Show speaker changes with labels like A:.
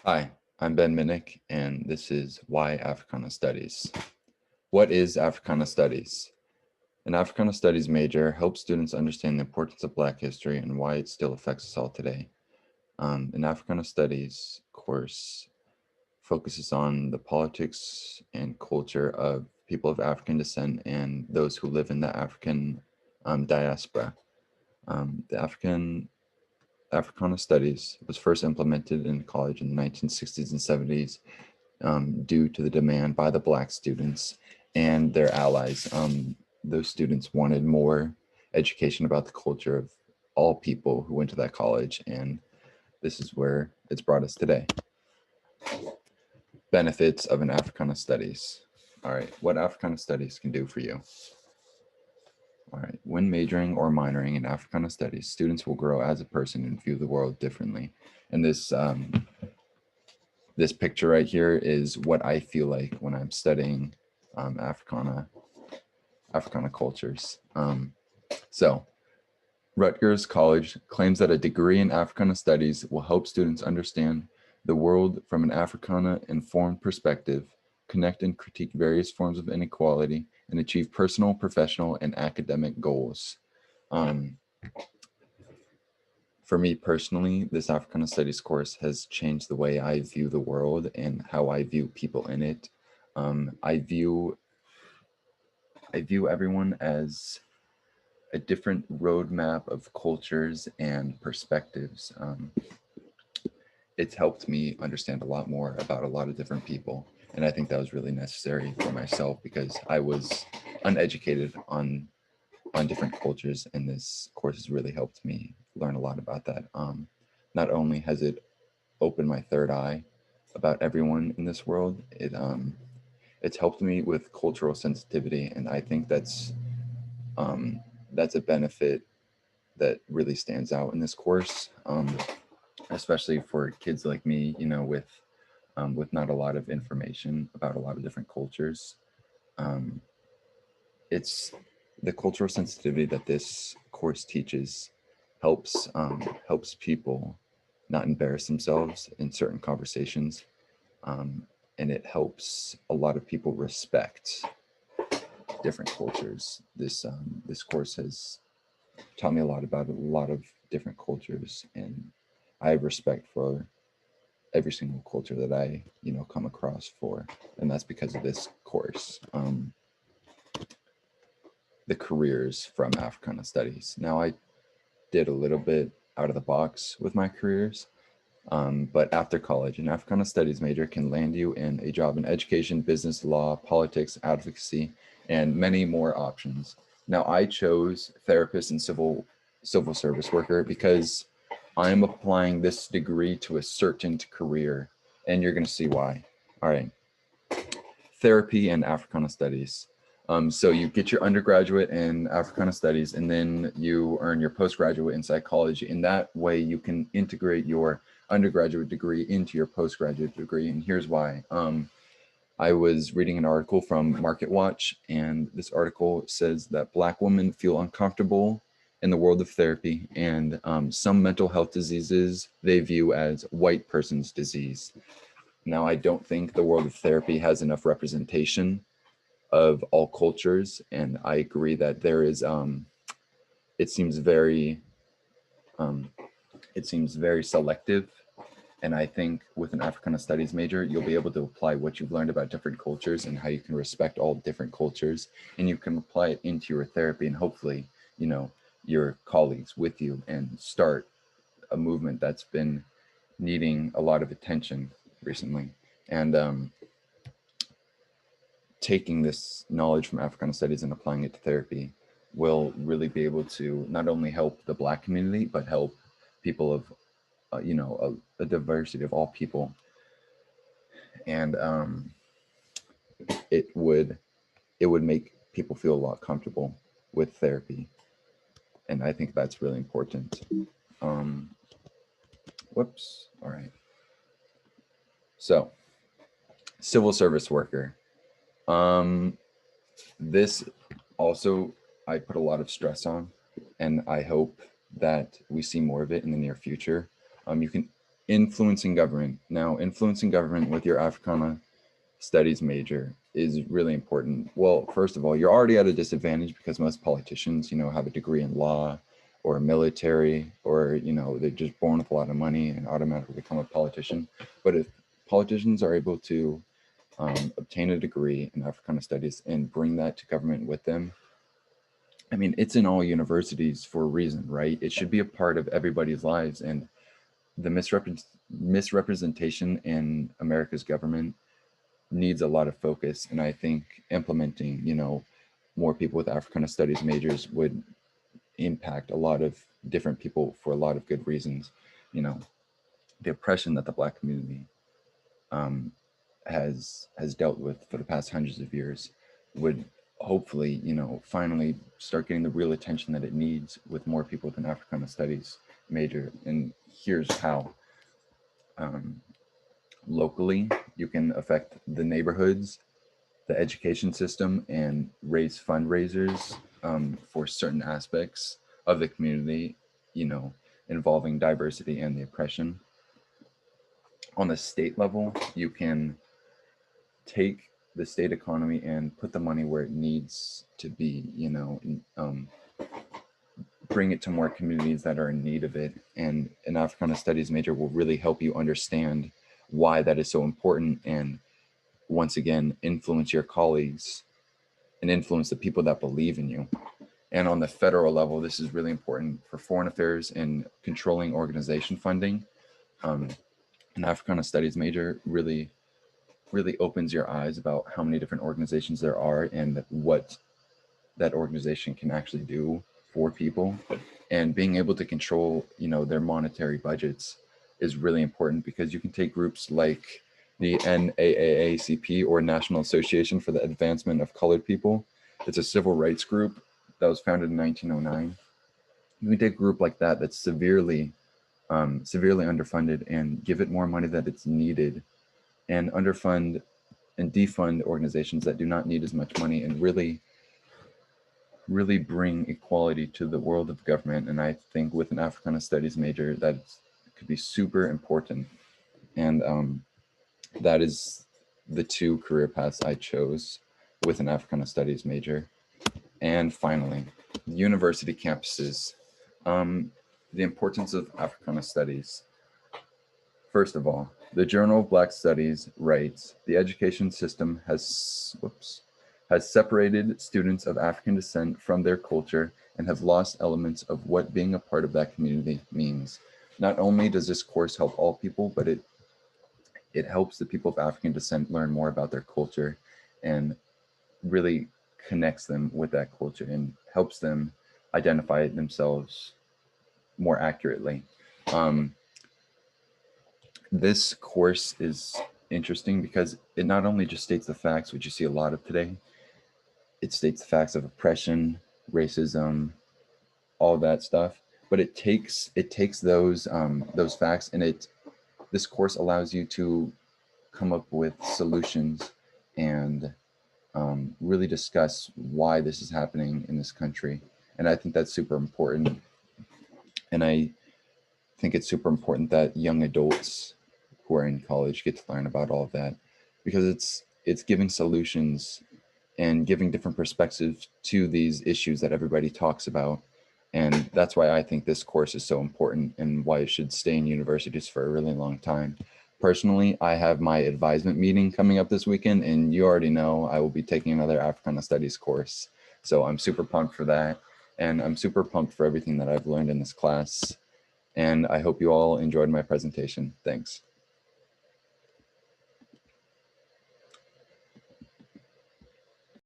A: Hi, I'm Ben Minnick, and this is Why Africana Studies. What is Africana Studies? An Africana Studies major helps students understand the importance of Black history and why it still affects us all today. An Africana Studies course focuses on the politics and culture of people of African descent and those who live in the African diaspora. The Africana Studies was first implemented in college in the 1960s and 70s due to the demand by the Black students and their allies. Those students wanted more education about the culture of all people who went to that college, and this is where it's brought us today. Benefits of an Africana Studies. All right, what Africana Studies can do for you. All right, when majoring or minoring in Africana Studies, students will grow as a person and view the world differently. And this picture right here is what I feel like when I'm studying Africana cultures. So Rutgers College claims that a degree in Africana Studies will help students understand the world from an Africana-informed perspective, connect and critique various forms of inequality, and achieve personal, professional, and academic goals. For me personally, this Africana Studies course has changed the way I view the world and how I view people in it. I view everyone as a different roadmap of cultures and perspectives. It's helped me understand a lot more about a lot of different people. And I think that was really necessary for myself because I was uneducated on different cultures, and this course has really helped me learn a lot about that. Not only has it opened my third eye about everyone in this world, it's helped me with cultural sensitivity, and I think that's a benefit that really stands out in this course, especially for kids like me, with not a lot of information about a lot of different cultures. Um, it's the cultural sensitivity that this course teaches helps people not embarrass themselves in certain conversations, and it helps a lot of people respect different cultures. This course has taught me a lot about a lot of different cultures, and I have respect for every single culture that I come across for, and that's because of this course. The careers from Africana Studies. Now I did a little bit out of the box with my careers, but after college, an Africana Studies major can land you in a job in education, business, law, politics, advocacy, and many more options. Now I chose therapist and civil service worker because I'm applying this degree to a certain career, and you're going to see why. All right. Therapy and Africana Studies. So you get your undergraduate in Africana Studies, and then you earn your postgraduate in psychology. In that way, you can integrate your undergraduate degree into your postgraduate degree. And here's why. I was reading an article from Market Watch, and this article says that Black women feel uncomfortable in the world of therapy, and some mental health diseases they view as white person's disease. Now, I don't think the world of therapy has enough representation of all cultures, and I agree that there is. It seems very, selective, and I think with an Africana Studies major, you'll be able to apply what you've learned about different cultures and how you can respect all different cultures, and you can apply it into your therapy, and hopefully, your colleagues with you, and start a movement that's been needing a lot of attention recently. And taking this knowledge from Africana Studies and applying it to therapy will really be able to not only help the Black community, but help people of, a diversity of all people. And it would make people feel a lot comfortable with therapy, and I think that's really important. Um, whoops. All right. So, civil service worker. Um, this also I put a lot of stress on, and I hope that we see more of it in the near future. You can influencing government. Now, influencing government with your Africana studies major is really important. Well, first of all, you're already at a disadvantage because most politicians, have a degree in law or military, or, they're just born with a lot of money and automatically become a politician. But if politicians are able to obtain a degree in Africana studies and bring that to government with them, I mean, it's in all universities for a reason, right? It should be a part of everybody's lives. And the misrepresentation in America's government needs a lot of focus. And I think implementing, more people with Africana studies majors would impact a lot of different people for a lot of good reasons. You know, the oppression that the Black community um, has dealt with for the past hundreds of years would hopefully, finally start getting the real attention that it needs with more people with an Africana studies major. And here's how. Um, Locally, you can affect the neighborhoods, the education system, and raise fundraisers for certain aspects of the community, you know, involving diversity and the oppression. On the state level, you can take the state economy and put the money where it needs to be, bring it to more communities that are in need of it. And an Africana Studies major will really help you understand why that is so important, and once again, influence your colleagues and influence the people that believe in you. And on the federal level, this is really important for foreign affairs and controlling organization funding. Um, an Africana Studies major really opens your eyes about how many different organizations there are and what that organization can actually do for people. And being able to control, their monetary budgets is really important, because you can take groups like the NAACP, or National Association for the Advancement of Colored People. It's a civil rights group that was founded in 1909. You can take a group like that that's severely underfunded and give it more money that it's needed, and underfund and defund organizations that do not need as much money, and really bring equality to the world of government. And I think with an Africana Studies major, that could be super important. And that is the two career paths I chose with an Africana Studies major. And finally, university campuses. The importance of Africana Studies. First of all, the Journal of Black Studies writes, the education system has separated students of African descent from their culture and have lost elements of what being a part of that community means. Not only does this course help all people, but it helps the people of African descent learn more about their culture, and really connects them with that culture and helps them identify themselves more accurately. Um, this course is interesting because it not only just states the facts, which you see a lot of today, it states the facts of oppression, racism, all that stuff, but it takes those facts, and this course allows you to come up with solutions and really discuss why this is happening in this country. And I think that's super important. And I think it's super important that young adults who are in college get to learn about all of that, because it's giving solutions and giving different perspectives to these issues that everybody talks about. And that's why I think this course is so important, and why it should stay in universities for a really long time. Personally, I have my advisement meeting coming up this weekend, and you already know I will be taking another Africana Studies course. So I'm super pumped for that. And I'm super pumped for everything that I've learned in this class. And I hope you all enjoyed my presentation. Thanks.